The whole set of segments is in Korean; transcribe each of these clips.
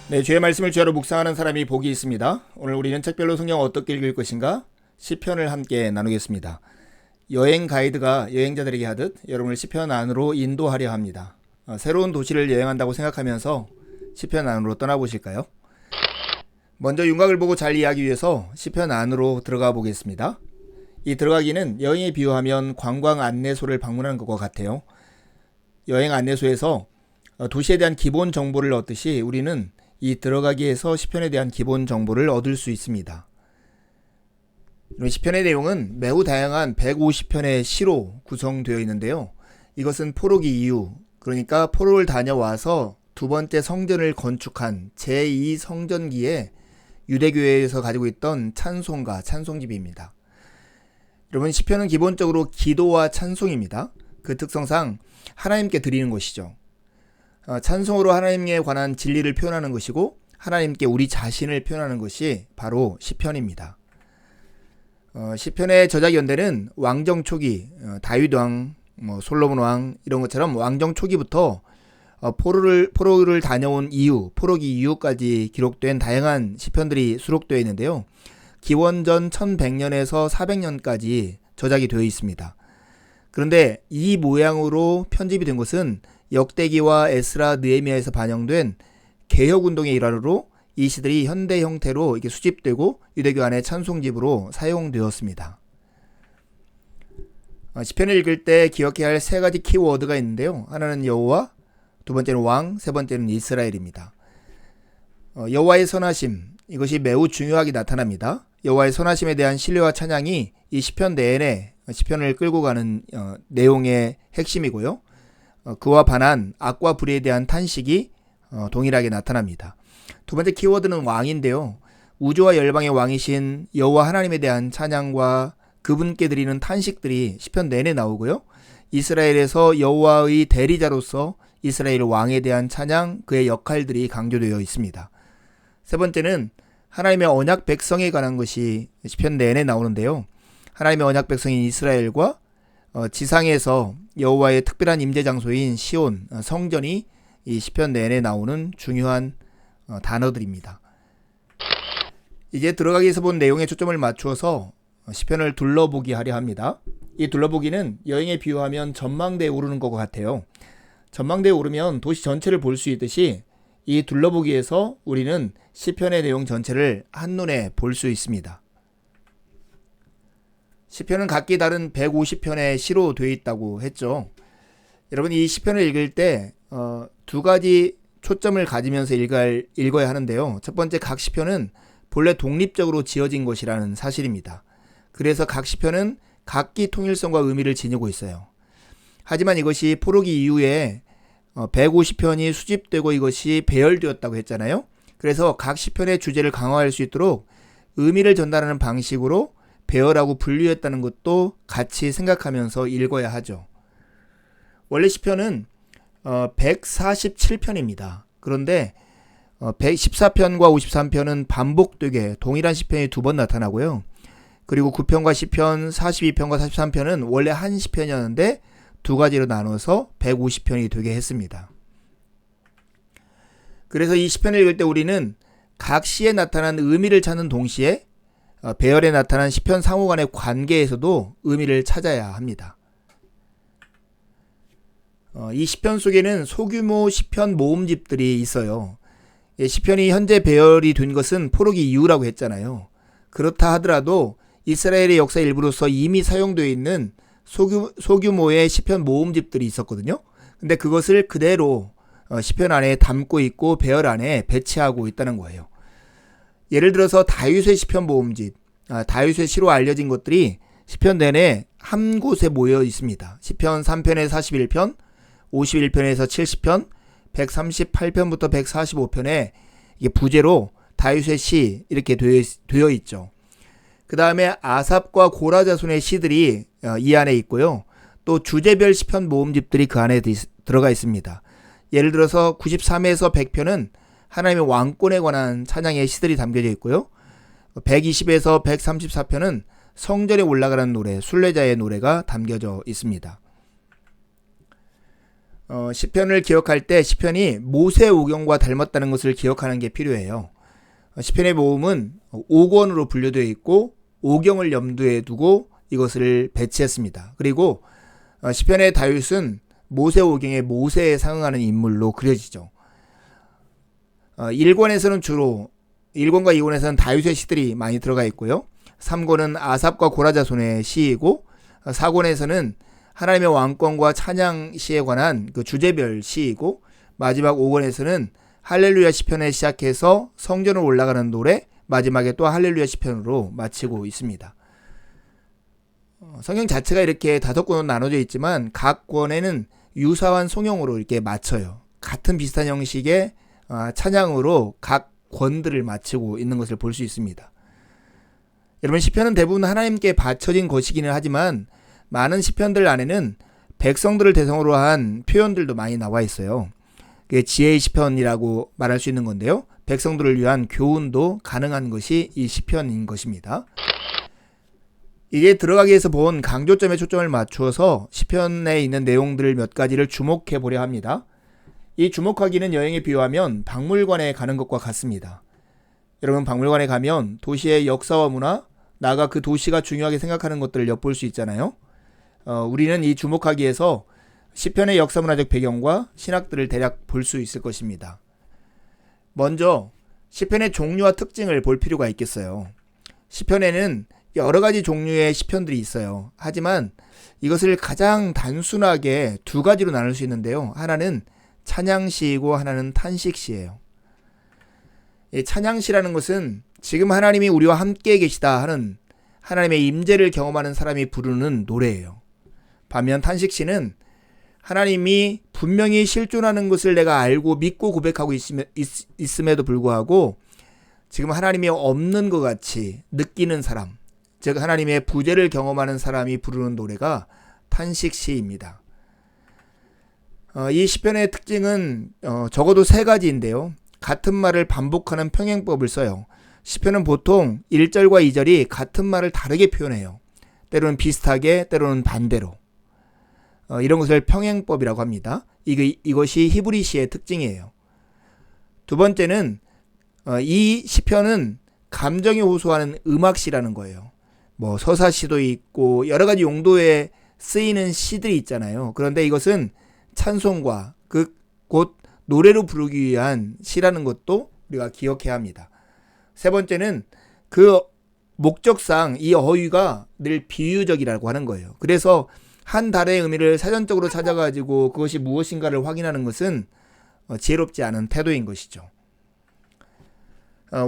네, 주의 말씀을 주야로 묵상하는 사람이 복이 있습니다. 오늘 우리는 책별로 성경 어떻게 읽을 것인가? 시편을 함께 나누겠습니다. 여행 가이드가 여행자들에게 하듯 여러분을 시편 안으로 인도하려 합니다. 새로운 도시를 여행한다고 생각하면서 시편 안으로 떠나보실까요? 먼저 윤곽을 보고 잘 이해하기 위해서 시편 안으로 들어가 보겠습니다. 이 들어가기는 여행에 비유하면 관광 안내소를 방문하는 것과 같아요. 여행 안내소에서 도시에 대한 기본 정보를 얻듯이 우리는 이 들어가기에서 시편에 대한 기본 정보를 얻을 수 있습니다. 시편의 내용은 매우 다양한 150편의 시로 구성되어 있는데요. 이것은 포로기 이후, 그러니까 포로를 다녀와서 두 번째 성전을 건축한 제2성전기에 유대교회에서 가지고 있던 찬송가, 찬송집입니다. 여러분, 시편은 기본적으로 기도와 찬송입니다. 그 특성상 하나님께 드리는 것이죠. 찬송으로 하나님에 관한 진리를 표현하는 것이고 하나님께 우리 자신을 표현하는 것이 바로 시편입니다. 시편의 저작 연대는 왕정 초기, 다윗 왕, 솔로몬 왕 이런 것처럼 왕정 초기부터 포로를 다녀온 이후, 포로기 이후까지 기록된 다양한 시편들이 수록되어 있는데요. 기원전 1100년에서 400년까지 저작이 되어 있습니다. 그런데 이 모양으로 편집이 된 것은 역대기와 에스라, 느헤미야에서 반영된 개혁운동의 일환으로 이 시들이 현대 형태로 이렇게 수집되고 유대교 안의 찬송집으로 사용되었습니다. 시편을 읽을 때 기억해야 할 세 가지 키워드가 있는데요. 하나는 여호와, 두 번째는 왕, 세 번째는 이스라엘입니다. 여호와의 선하심, 이것이 매우 중요하게 나타납니다. 여호와의 선하심에 대한 신뢰와 찬양이 이 시편 내내 시편을 끌고 가는 내용의 핵심이고요. 그와 반한 악과 불의에 대한 탄식이 동일하게 나타납니다. 두 번째 키워드는 왕인데요. 우주와 열방의 왕이신 여호와 하나님에 대한 찬양과 그분께 드리는 탄식들이 시편 내내 나오고요. 이스라엘에서 여호와의 대리자로서 이스라엘 왕에 대한 찬양, 그의 역할들이 강조되어 있습니다. 세 번째는 하나님의 언약 백성에 관한 것이 시편 내내 나오는데요. 하나님의 언약 백성인 이스라엘과 지상에서 여호와의 특별한 임재 장소인 시온, 성전이 이 시편 내내 나오는 중요한 단어들입니다. 이제 들어가기 위해서 본 내용에 초점을 맞추어서 시편을 둘러보기 하려 합니다. 이 둘러보기는 여행에 비유하면 전망대에 오르는 것과 같아요. 전망대에 오르면 도시 전체를 볼 수 있듯이 이 둘러보기에서 우리는 시편의 내용 전체를 한눈에 볼 수 있습니다. 시편은 각기 다른 150편의 시로 되어 있다고 했죠. 여러분, 이 시편을 읽을 때 두 가지 초점을 가지면서 읽어야 하는데요. 첫 번째, 각 시편은 본래 독립적으로 지어진 것이라는 사실입니다. 그래서 각 시편은 각기 통일성과 의미를 지니고 있어요. 하지만 이것이 포로기 이후에 150편이 수집되고 이것이 배열되었다고 했잖아요. 그래서 각 시편의 주제를 강화할 수 있도록 의미를 전달하는 방식으로 배열하고 분류했다는 것도 같이 생각하면서 읽어야 하죠. 원래 시편은 147편입니다. 그런데 114편과 53편은 반복되게 동일한 시편이 두 번 나타나고요. 그리고 9편과 10편, 42편과 43편은 원래 한 시편이었는데 두 가지로 나눠서 150편이 되게 했습니다. 그래서 이 시편을 읽을 때 우리는 각 시에 나타난 의미를 찾는 동시에 배열에 나타난 시편 상호 간의 관계에서도 의미를 찾아야 합니다. 이 시편 속에는 소규모 시편 모음집들이 있어요. 시편이 현재 배열이 된 것은 포로기 이후라고 했잖아요. 그렇다 하더라도 이스라엘의 역사 일부로서 이미 사용되어 있는 소규모의 시편 모음집들이 있었거든요. 근데 그것을 그대로 시편 안에 담고 있고 배열 안에 배치하고 있다는 거예요. 예를 들어서 다윗의 시편 모음집, 다윗의 시로 알려진 것들이 시편 내내 한 곳에 모여 있습니다. 시편 3편에서 41편, 51편에서 70편, 138편부터 145편에 이게 부제로 다윗의 시 이렇게 되어 있죠. 그 다음에 아삽과 고라 자손의 시들이 이 안에 있고요. 또 주제별 시편 모음집들이 그 안에 들어가 있습니다. 예를 들어서 93에서 100편은 하나님의 왕권에 관한 찬양의 시들이 담겨져 있고요. 120에서 134편은 성전에 올라가는 노래, 순례자의 노래가 담겨져 있습니다. 시편을 기억할 때 시편이 모세 오경과 닮았다는 것을 기억하는 게 필요해요. 시편의 모음은 5권으로 분류되어 있고 오경을 염두에 두고 이것을 배치했습니다. 그리고 시편의 다윗은 모세 오경의 모세에 상응하는 인물로 그려지죠. 1권에서는 주로 1권과 2권에서는 다윗의 시들이 많이 들어가 있고요. 3권은 아삽과 고라 자손의 시이고 4권에서는 하나님의 왕권과 찬양 시에 관한 그 주제별 시이고 마지막 5권에서는 할렐루야 시편에 시작해서 성전으로 올라가는 노래, 마지막에 또 할렐루야 시편으로 마치고 있습니다. 성경 자체가 이렇게 5권으로 나눠져 있지만 각 권에는 유사한 송영으로 이렇게 마쳐요. 같은 비슷한 형식의 찬양으로 각 권들을 마치고 있는 것을 볼 수 있습니다. 여러분, 시편은 대부분 하나님께 바쳐진 것이기는 하지만 많은 시편들 안에는 백성들을 대상으로 한 표현들도 많이 나와 있어요. 그게 지혜의 시편이라고 말할 수 있는 건데요. 백성들을 위한 교훈도 가능한 것이 이 시편인 것입니다. 이게 들어가기 위해서 본 강조점에 초점을 맞추어서 시편에 있는 내용들 몇 가지를 주목해 보려 합니다. 이 주목하기는 여행에 비유하면 박물관에 가는 것과 같습니다. 여러분, 박물관에 가면 도시의 역사와 문화, 나아가 그 도시가 중요하게 생각하는 것들을 엿볼 수 있잖아요. 우리는 이 주목하기에서 시편의 역사문화적 배경과 신학들을 대략 볼 수 있을 것입니다. 먼저 시편의 종류와 특징을 볼 필요가 있겠어요. 시편에는 여러 가지 종류의 시편들이 있어요. 하지만 이것을 가장 단순하게 두 가지로 나눌 수 있는데요. 하나는 찬양시이고 하나는 탄식시예요. 이 찬양시라는 것은 지금 하나님이 우리와 함께 계시다 하는 하나님의 임재를 경험하는 사람이 부르는 노래예요. 반면 탄식시는 하나님이 분명히 실존하는 것을 내가 알고 믿고 고백하고 있음에도 불구하고 지금 하나님이 없는 것 같이 느끼는 사람, 즉 하나님의 부재를 경험하는 사람이 부르는 노래가 탄식시입니다. 이 시편의 특징은 적어도 세 가지인데요. 같은 말을 반복하는 평행법을 써요. 시편은 보통 1절과 2절이 같은 말을 다르게 표현해요. 때로는 비슷하게, 때로는 반대로. 이런 것을 평행법이라고 합니다. 이것이 히브리시의 특징이에요. 두 번째는 이 시편은 감정이 호소하는 음악시라는 거예요. 뭐 서사시도 있고 여러 가지 용도에 쓰이는 시들이 있잖아요. 그런데 이것은 찬송과 곧 노래로 부르기 위한 시라는 것도 우리가 기억해야 합니다. 세 번째는 그 목적상 이 어휘가 늘 비유적이라고 하는 거예요. 그래서 한 단어의 의미를 사전적으로 찾아가지고 그것이 무엇인가를 확인하는 것은 지혜롭지 않은 태도인 것이죠.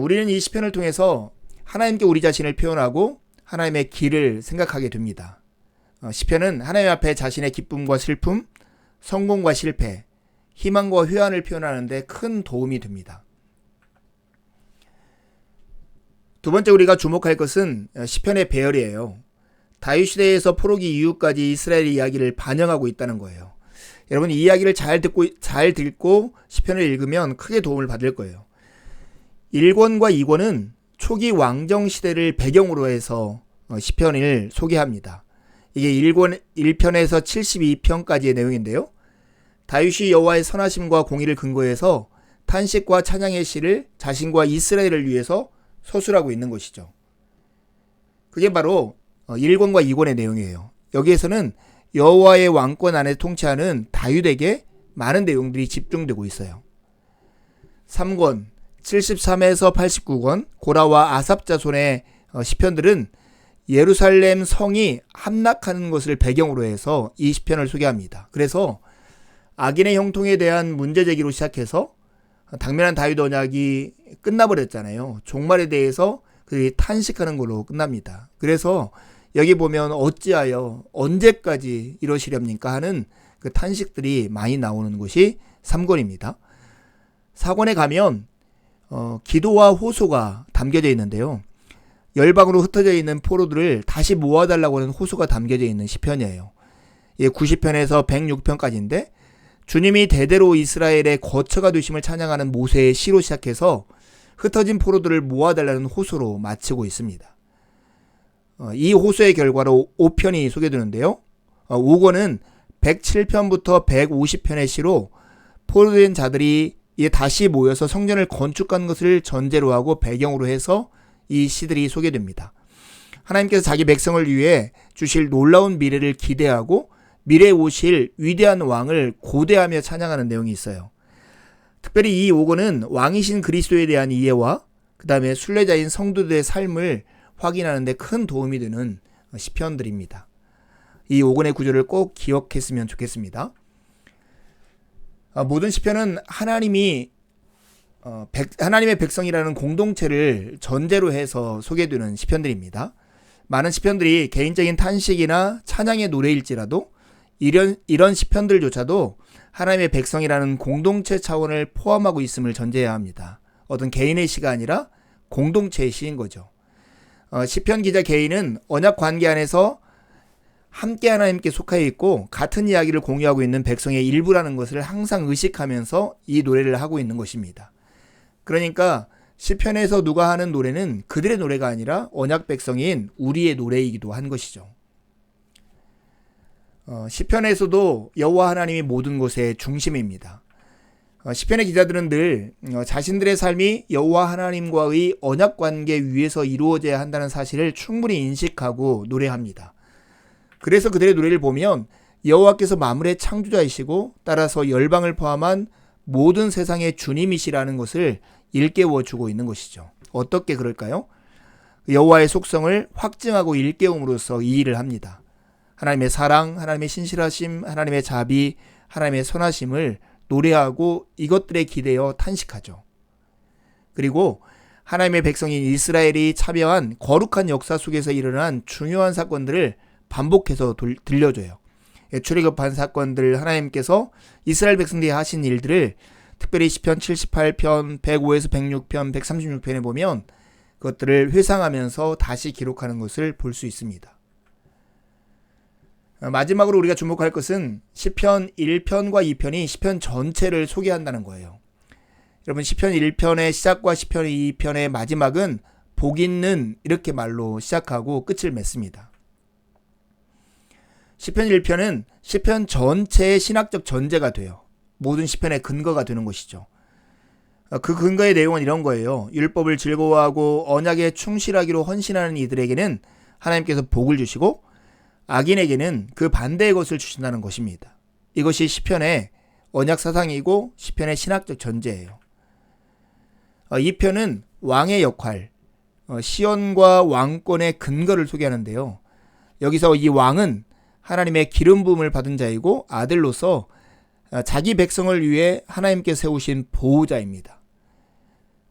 우리는 이 시편을 통해서 하나님께 우리 자신을 표현하고 하나님의 길을 생각하게 됩니다. 시편은 하나님 앞에 자신의 기쁨과 슬픔, 성공과 실패, 희망과 회한을 표현하는 데 큰 도움이 됩니다. 두 번째 우리가 주목할 것은 시편의 배열이에요. 다윗 시대에서 포로기 이후까지 이스라엘의 이야기를 반영하고 있다는 거예요. 여러분, 이 이야기를 잘 듣고 시편을 읽으면 크게 도움을 받을 거예요. 1권과 2권은 초기 왕정 시대를 배경으로 해서 시편을 소개합니다. 이게 1편에서 72편까지의 내용인데요. 다윗이 여호와의 선하심과 공의를 근거해서 탄식과 찬양의 시를 자신과 이스라엘을 위해서 서술하고 있는 것이죠. 그게 바로 1권과 2권의 내용이에요. 여기에서는 여호와의 왕권 안에 통치하는 다윗에게 많은 내용들이 집중되고 있어요. 3권, 73에서 89권, 고라와 아삽 자손의 시편들은 예루살렘 성이 함락하는 것을 배경으로 해서 이 시편을 소개합니다. 그래서 악인의 형통에 대한 문제 제기로 시작해서 당면한 다윗 언약이 끝나버렸잖아요. 종말에 대해서 그들이 탄식하는 걸로 끝납니다. 그래서 여기 보면 어찌하여 언제까지 이러시렵니까 하는 그 탄식들이 많이 나오는 것이 3권입니다. 4권에 가면 기도와 호소가 담겨져 있는데요. 열방으로 흩어져 있는 포로들을 다시 모아달라고 하는 호소가 담겨져 있는 시편이에요. 90편에서 106편까지인데 주님이 대대로 이스라엘의 거처가 되심을 찬양하는 모세의 시로 시작해서 흩어진 포로들을 모아달라는 호소로 마치고 있습니다. 이 호소의 결과로 5편이 소개되는데요. 5권은 107편부터 150편의 시로 포로된 자들이 다시 모여서 성전을 건축한 것을 전제로 하고 배경으로 해서 이 시들이 소개됩니다. 하나님께서 자기 백성을 위해 주실 놀라운 미래를 기대하고 미래에 오실 위대한 왕을 고대하며 찬양하는 내용이 있어요. 특별히 이 5권은 왕이신 그리스도에 대한 이해와 그 다음에 순례자인 성도들의 삶을 확인하는 데 큰 도움이 되는 시편들입니다. 이 5권의 구조를 꼭 기억했으면 좋겠습니다. 모든 시편은 하나님의 백성이라는 공동체를 전제로 해서 소개되는 시편들입니다. 많은 시편들이 개인적인 탄식이나 찬양의 노래일지라도 이런 시편들조차도 하나님의 백성이라는 공동체 차원을 포함하고 있음을 전제해야 합니다. 어떤 개인의 시가 아니라 공동체의 시인 거죠. 시편 기자 개인은 언약 관계 안에서 함께 하나님께 속하여 있고 같은 이야기를 공유하고 있는 백성의 일부라는 것을 항상 의식하면서 이 노래를 하고 있는 것입니다. 그러니까 시편에서 누가 하는 노래는 그들의 노래가 아니라 언약 백성인 우리의 노래이기도 한 것이죠. 시편에서도 여호와 하나님이 모든 것의 중심입니다. 시편의 기자들은 늘 자신들의 삶이 여호와 하나님과의 언약 관계 위에서 이루어져야 한다는 사실을 충분히 인식하고 노래합니다. 그래서 그들의 노래를 보면 여호와께서 만물의 창조자이시고 따라서 열방을 포함한 모든 세상의 주님이시라는 것을 일깨워 주고 있는 것이죠. 어떻게 그럴까요? 여호와의 속성을 확증하고 일깨움으로써 이 일을 합니다. 하나님의 사랑, 하나님의 신실하심, 하나님의 자비, 하나님의 선하심을 노래하고 이것들에 기대어 탄식하죠. 그리고 하나님의 백성인 이스라엘이 참여한 거룩한 역사 속에서 일어난 중요한 사건들을 반복해서 들려줘요. 출애굽한 사건들, 하나님께서 이스라엘 백성들이 하신 일들을 특별히 시편 78편, 105에서 106편, 136편에 보면 그것들을 회상하면서 다시 기록하는 것을 볼 수 있습니다. 마지막으로 우리가 주목할 것은 시편 1편과 2편이 시편 전체를 소개한다는 거예요. 여러분, 시편 1편의 시작과 시편 2편의 마지막은 복 있는 이렇게 말로 시작하고 끝을 맺습니다. 시편 1편은 시편 전체의 신학적 전제가 돼요. 모든 시편의 근거가 되는 것이죠. 그 근거의 내용은 이런 거예요. 율법을 즐거워하고 언약에 충실하기로 헌신하는 이들에게는 하나님께서 복을 주시고 악인에게는 그 반대의 것을 주신다는 것입니다. 이것이 시편의 언약 사상이고 시편의 신학적 전제예요. 2편은 왕의 역할, 시온과 왕권의 근거를 소개하는데요. 여기서 이 왕은 하나님의 기름 부음을 받은 자이고 아들로서 자기 백성을 위해 하나님께 세우신 보호자입니다.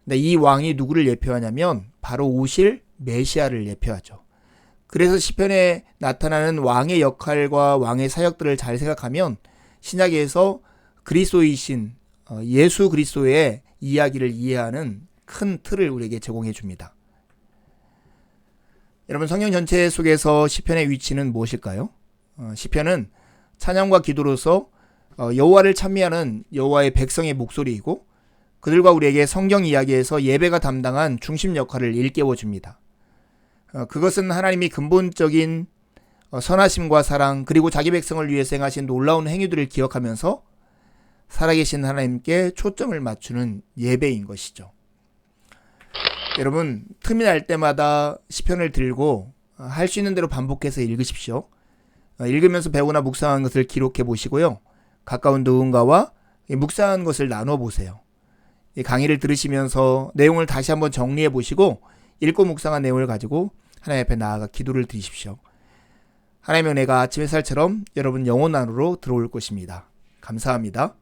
근데 이 왕이 누구를 예표하냐면 바로 오실 메시아를 예표하죠. 그래서 시편에 나타나는 왕의 역할과 왕의 사역들을 잘 생각하면 신약에서 그리스도이신 예수 그리스도의 이야기를 이해하는 큰 틀을 우리에게 제공해 줍니다. 여러분, 성경 전체 속에서 시편의 위치는 무엇일까요? 시편은 찬양과 기도로서 여호와를 찬미하는 여호와의 백성의 목소리이고 그들과 우리에게 성경 이야기에서 예배가 담당한 중심 역할을 일깨워 줍니다. 그것은 하나님이 근본적인 선하심과 사랑 그리고 자기 백성을 위해서 행하신 놀라운 행위들을 기억하면서 살아계신 하나님께 초점을 맞추는 예배인 것이죠. 여러분, 틈이 날 때마다 시편을 들고 할 수 있는 대로 반복해서 읽으십시오. 읽으면서 배우나 묵상한 것을 기록해 보시고요. 가까운 누군가와 묵상한 것을 나눠 보세요. 강의를 들으시면서 내용을 다시 한번 정리해 보시고 읽고 묵상한 내용을 가지고 하나님 앞에 나아가 기도를 드리십시오. 하나님의 은혜가 아침 햇살처럼 여러분 영혼 안으로 들어올 것입니다. 감사합니다.